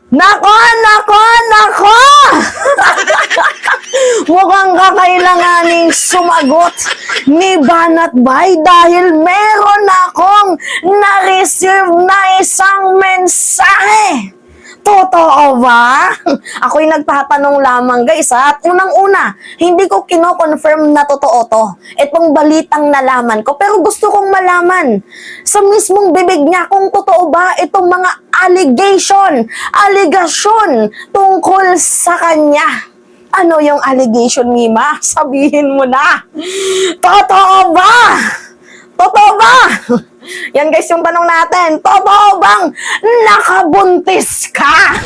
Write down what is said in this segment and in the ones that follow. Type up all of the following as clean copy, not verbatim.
Nako, nako, nako! Mukhang kakailanganing sumagot ni Banat Bay dahil meron akong na-receive na isang mensahe. Totoo ba? Ako'y nagtatanong lamang guys ha. At unang-una, hindi ko kino-confirm na totoo to. Itong balitang nalaman ko. Pero gusto kong malaman sa mismong bibig niya kung totoo ba itong mga aligasyon tungkol sa kanya. Ano yung allegation, Mima? Sabihin mo na. Totoo ba? Totoo ba? Yan guys yung tanong natin. Totoo bang nakabuntis ka?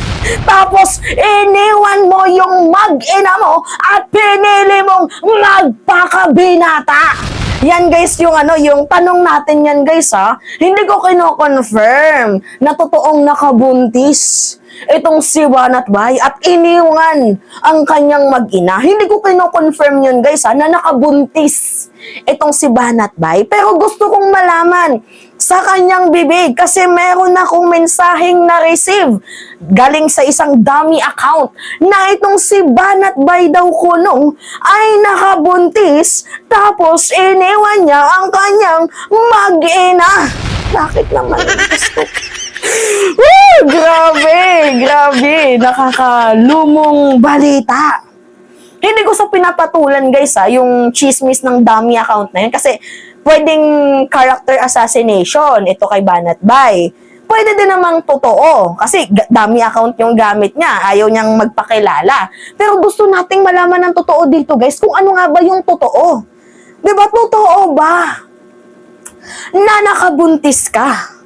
Tapos iniwan mo yung mag-ina mo at pinili mong magpakabinata. Yan guys yung yung tanong natin yan guys ha. Hindi ko kino-confirm na totoong nakabuntis itong si Banat Bay at iniwan ang kanyang mag-ina. Hindi ko kino-confirm yun guys ha, na nakabuntis itong si Banat Bay. Pero gusto kong malaman sa kanyang bibig kasi meron akong mensaheng na-receive galing sa isang dummy account na itong si Banat Bay daw kunong ay nakabuntis tapos iniwan niya ang kanyang mag-ina. Bakit naman gusto? Woo! Grabe, nakakalumong balita. Hindi ko sa pinapatulan guys yung chismis ng dummy account na yun kasi pwedeng character assassination ito kay Banat Bay. Pwede din namang totoo kasi dummy account yung gamit niya, ayaw niyang magpakilala. Pero gusto nating malaman ng totoo dito guys kung ano nga ba yung totoo. Diba totoo ba na nakabuntis ka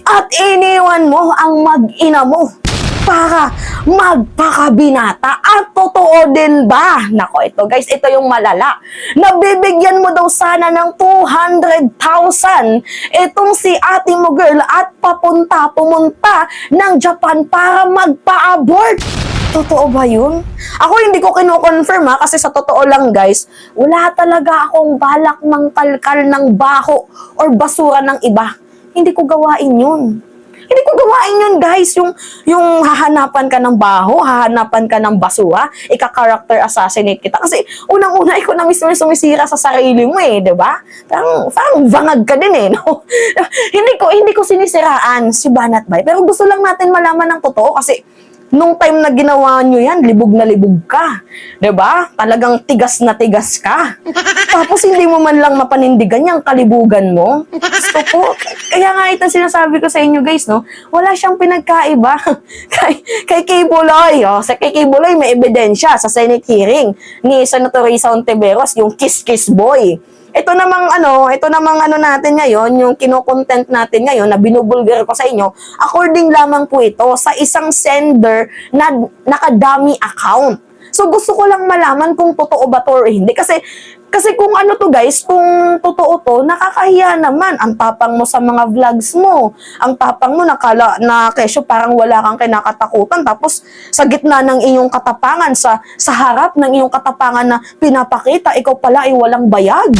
at iniwan mo ang mag-ina mo para magpakabinata? At totoo din ba? Nako, ito guys, ito yung malala. Nabibigyan mo daw sana ng 200,000 itong si ate mo girl at pumunta ng Japan para magpa-abort. Totoo ba yun? Ako hindi ko kino-confirm ha, kasi sa totoo lang guys, wala talaga akong balak mangkalkal ng baho or basura ng iba. Hindi ko gawain yun. Hindi ko gawain yun, guys. Yung hahanapan ka ng baho, hahanapan ka ng basura, ika-character assassinate kita. Kasi unang-una, ikaw na mismo sumisira sa sarili mo eh, di ba? Parang bangag ka din eh, no? hindi ko sinisiraan si Banat Bay. Pero gusto lang natin malaman ng totoo kasi nung time na ginawa nyo yan, libog na libog ka. Diba? Talagang tigas na tigas ka. Tapos hindi mo man lang mapanindigan yung kalibugan mo. Gusto po. Kaya nga ito sinasabi ko sa inyo guys, no? Wala siyang pinagkaiba. kay Kay Buloy. Oh, sa kay Buloy may ebidensya sa Senate hearing ni Senator Risa Ontiveros, yung kiss-kiss boy. Ito namang natin ngayon, yung kino-content natin ngayon na binubulgar ko sa inyo, according lamang po ito sa isang sender na nakadami account. So gusto ko lang malaman kung totoo ba to or hindi. Kasi kung ano to guys, kung totoo to, nakakahiya naman. Ang tapang mo sa mga vlogs mo. Ang tapang mo na kesyo parang wala kang kinakatakutan. Tapos sa gitna ng iyong katapangan, sa harap ng iyong katapangan na pinapakita, ikaw pala ay walang bayag.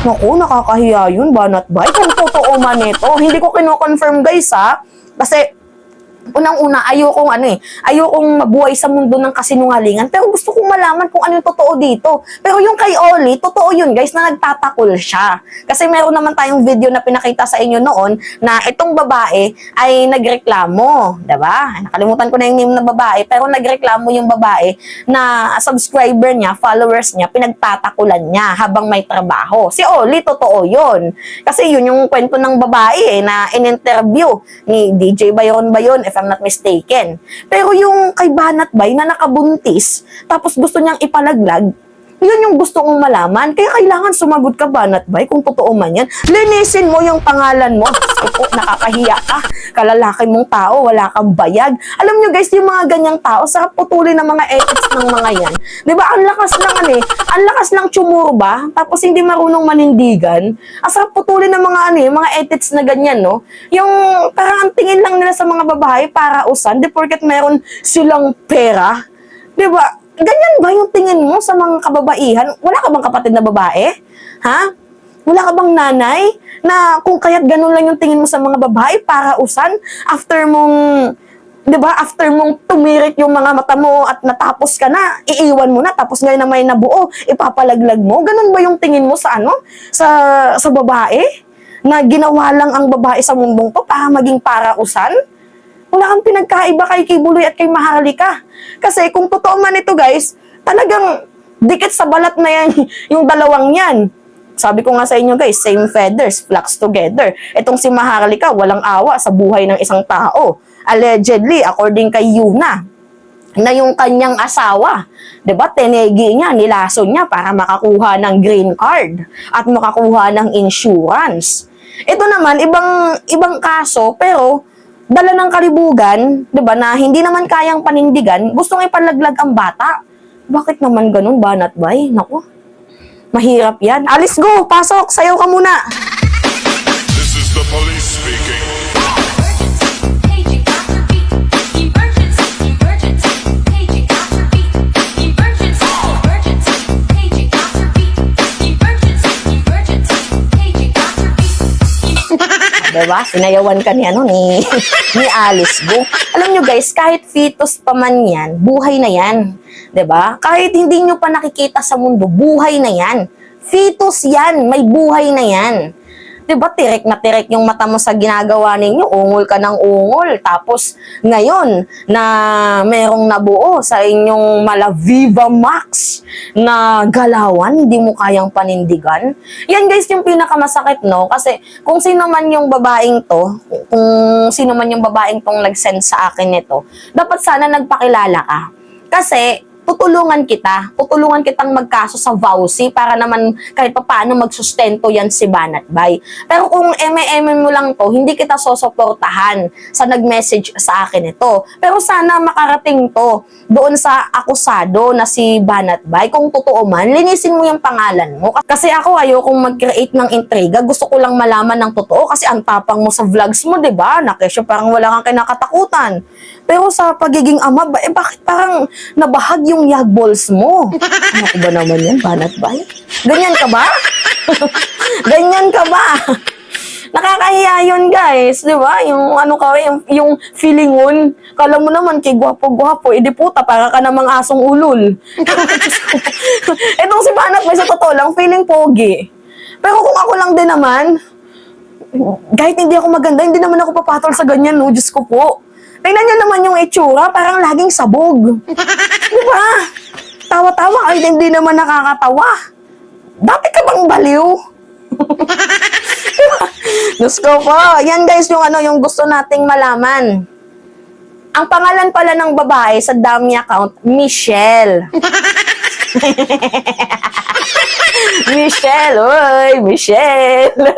Naku, nakakahiya yun, Banat Bay. Kung totoo man ito, hindi ko kino-confirm guys ha. Kasi unang-una, ayokong mabuhay sa mundo ng kasinungalingan, pero gusto kong malaman kung ano yung totoo dito. Pero yung kay Oli, totoo yun guys, na nagtatakol siya. Kasi meron naman tayong video na pinakita sa inyo noon na itong babae ay nagreklamo, diba? Nakalimutan ko na yung name ng babae, pero nagreklamo yung babae na subscriber niya, followers niya, pinagtatakulan niya habang may trabaho. Si Oli, totoo yun. Kasi yun yung kwento ng babae na in-interview ni DJ Bayon if I'm not mistaken. Pero yung kay Banat Bay na nakabuntis, tapos gusto niyang ipalaglag, yun yung gusto kong malaman. Kaya kailangan sumagot ka, Banat Bay, kung totoo man yan. Linisin mo yung pangalan mo. Opo, nakakahiya ka. Kalalaki mong tao, wala kang bayag. Alam nyo guys, yung mga ganyang tao, sarap putulin ng mga ethics ng mga yan. Diba, ang lakas lang ang lakas lang tsumurba, tapos hindi marunong manindigan. Ang sarap putulin ng mga mga ethics na ganyan, no? Yung parang ang tingin lang nila sa mga babae para usan, di porket meron silang pera. Diba? Ganyan ba yung tingin mo sa mga kababaihan? Wala ka bang kapatid na babae? Ha? Wala ka bang nanay? Na kung kaya't ganun lang yung tingin mo sa mga babae para usan? After mong 'Di ba, after mong tumirik yung mga mata mo at natapos ka na, iiwan mo na, tapos ngayon na may nabuo, ipapalaglag mo. Ganun ba yung tingin mo sa ano? Sa babae? Na ginawa lang ang babae sa mundong to para maging parausan? Wala kang pinagkaiba kay Kibuloy at kay Maharlika. Kasi kung totoo man ito guys, talagang dikit sa balat na yan, yung dalawang yan. Sabi ko nga sa inyo guys, same feathers, flocks together. Itong si Maharlika, walang awa sa buhay ng isang tao. Allegedly, according kay Yuna, na yung kanyang asawa, 'di ba, tinegi niya, nilason niya para makakuha ng green card at makakuha ng insurance. Ito naman, ibang kaso, pero dala ng kalibugan, 'di ba, na hindi naman kayang panindigan, gustong ipalaglag ang bata. Bakit naman ganun, Banat Bay? Naku, mahirap yan. Alice, go! Pasok! Sayaw ka muna! This is the police speaking. Diba? Sinayawan ka ni, ni Alice Go. Alam nyo guys, kahit fetus pa man yan, buhay na yan. Diba? Kahit hindi nyo pa nakikita sa mundo, buhay na yan. Fetus yan, may buhay na yan. Diba, tirik na tirik yung mata mo sa ginagawa ninyo, ungol ka ng ungol. Tapos, ngayon, na merong nabuo sa inyong Malaviva Max na galawan, hindi mo kayang panindigan. Yan guys, yung pinakamasakit, no? Kasi, kung sino man yung babaeng to, kung sino man yung babaeng tong nag-send sa akin nito, dapat sana nagpakilala ka. Kasi, tutulungan kitang magkaso sa VAUSI para naman kahit paano magsustento yan si Banat Bay. Pero kung eme-eme mo lang to, hindi kita sosuportahan sa nag-message sa akin ito. Pero sana makarating to doon sa akusado na si Banat Bay. Kung totoo man, linisin mo yung pangalan mo. Kasi ako ayokong mag-create ng intriga. Gusto ko lang malaman ng totoo kasi ang tapang mo sa vlogs mo, diba? Nakesyo parang wala kang kinakatakutan. Pero sa pagiging ama, bakit parang nabahag yung yag balls mo? Ano ko ba naman yan, Banat Bay? Ganyan ka ba? Ganyan ka ba? Nakakahiya yun, guys. Di ba? Yung ano ka, yung feelingon. Kala mo naman, kay gwapo-gwapo, edi puta, para ka namang asong ulol. Itong si Banat Bay, sa totoo lang, feeling pogi. Pero kung ako lang din naman, kahit hindi ako maganda, hindi naman ako papatol sa ganyan, no? Diyos ko po. Tingnan nyo naman yung itsura, parang laging sabog. Diba? Tawa-tawa, ay hindi naman nakakatawa. Dati ka bang baliw? Diba? Diyos ko po. Yan guys, yung gusto nating malaman. Ang pangalan pala ng babae sa dummy account, Michelle. Michelle, oy, Michelle.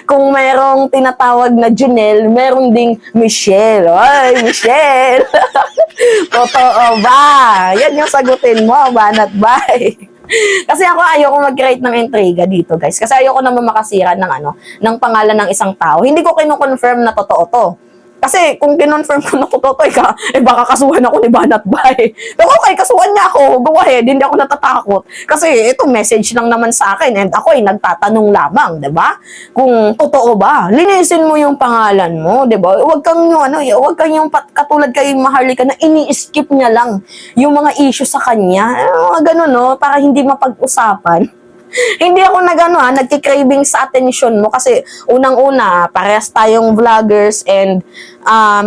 Kung merong tinatawag na Junel, merong ding Michelle. Oy, Michelle. Totoo ba? Yan yung sagutin mo, Banat Bay. Kasi ako ayoko mag-create ng intriga dito, guys. Kasi ayoko naman makasira ng pangalan ng isang tao. Hindi ko kino-confirm na totoo to. Kasi kung kinonfirm ko na totoo ka, baka kasuhan ako ni Banat Bay. Pero okay, kasuhan niya ako. Go ahead, hindi ako natatakot. Kasi ito, message lang naman sa akin and ako ay nagtatanong lamang, 'di ba? Kung totoo ba, linisin mo yung pangalan mo, 'di ba? Huwag kang yung katulad kay Maharlika na ini-skip niya lang yung mga issue sa kanya. Mga ganun, no, para hindi mapag-usapan. Hindi ako nagki-craving sa attention mo kasi unang-una, parehas tayong vloggers and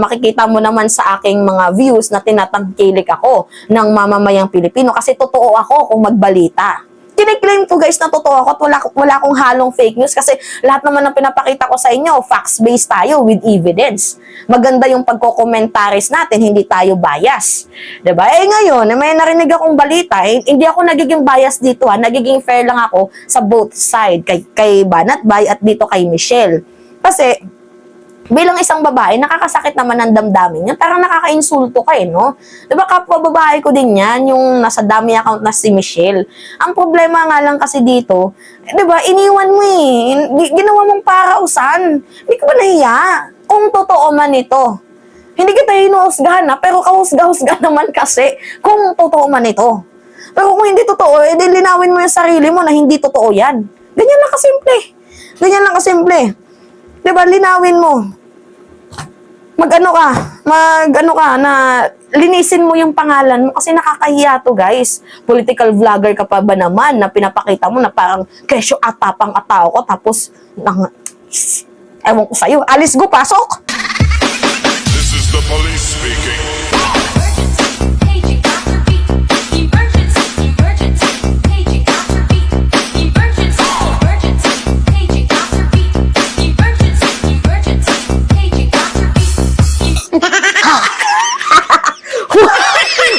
makikita mo naman sa aking mga views na tinatangkilik ako ng mamamayang Pilipino kasi totoo ako kung magbalita. Kiniklaim ko guys na totoo ako at wala akong halong fake news kasi lahat naman ng pinapakita ko sa inyo, facts-based tayo with evidence. Maganda yung pagko-commentaries natin, hindi tayo bias. Diba? Ngayon, may narinig akong balita, hindi ako nagiging bias dito, nagiging fair lang ako sa both side, kay Banat Bay at dito kay Michelle. Kasi, bilang isang babae, nakakasakit naman ang damdamin yan. Parang nakaka-insulto ka no? Diba kapwa babae ko din yan, yung nasa dummy account na si Michelle. Ang problema nga lang kasi dito, diba, iniwan mo ginawa mong parausan. Hindi ka ba nahiya? Kung totoo man ito. Hindi kita hinuhusgahan pero kahusga-husga naman kasi kung totoo man ito. Pero kung hindi totoo, edi linawin mo yung sarili mo na hindi totoo yan. Ganyan lang kasimple. Ganyan lang kasimple. Diba, linawin mo. na linisin mo yung pangalan mo kasi nakakahiya to, guys. Political vlogger ka pa ba naman na pinapakita mo na parang kesyo at tapang at tao ko tapos ewan ko sa'yo. Alice, go, pasok! This is the police speaking.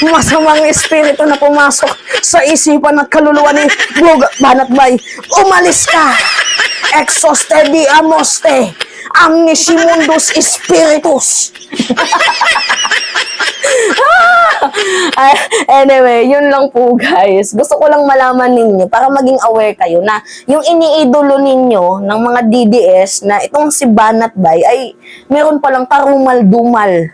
Masamang espiritu na pumasok sa isipan at kaluluwa ni Banat Bay. Umalis ka! Exoste di amoste! Amnisimundus spiritus! Anyway, yun lang po, guys. Gusto ko lang malaman ninyo para maging aware kayo na yung iniidolo ninyo ng mga DDS na itong si Banat Bay ay meron palang karumal-dumal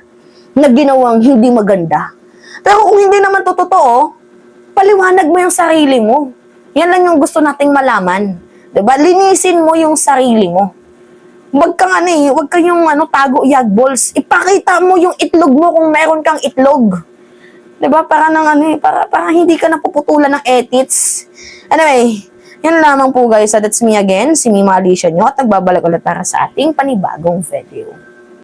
na ginawang hindi maganda. Pero kung hindi naman to totoo, paliwanag mo yung sarili mo. Yan lang yung gusto nating malaman. 'Di ba? Linisin mo yung sarili mo. Wag kang wag kang tago yagballs. Ipakita mo yung itlog mo kung meron kang itlog. 'Di ba? Para para hindi ka napuputulan ng edits. Anyway, yan lamang po, guys. So that's me again, si Mima Alicia nyo, at nagbabalik ulit para sa ating panibagong video.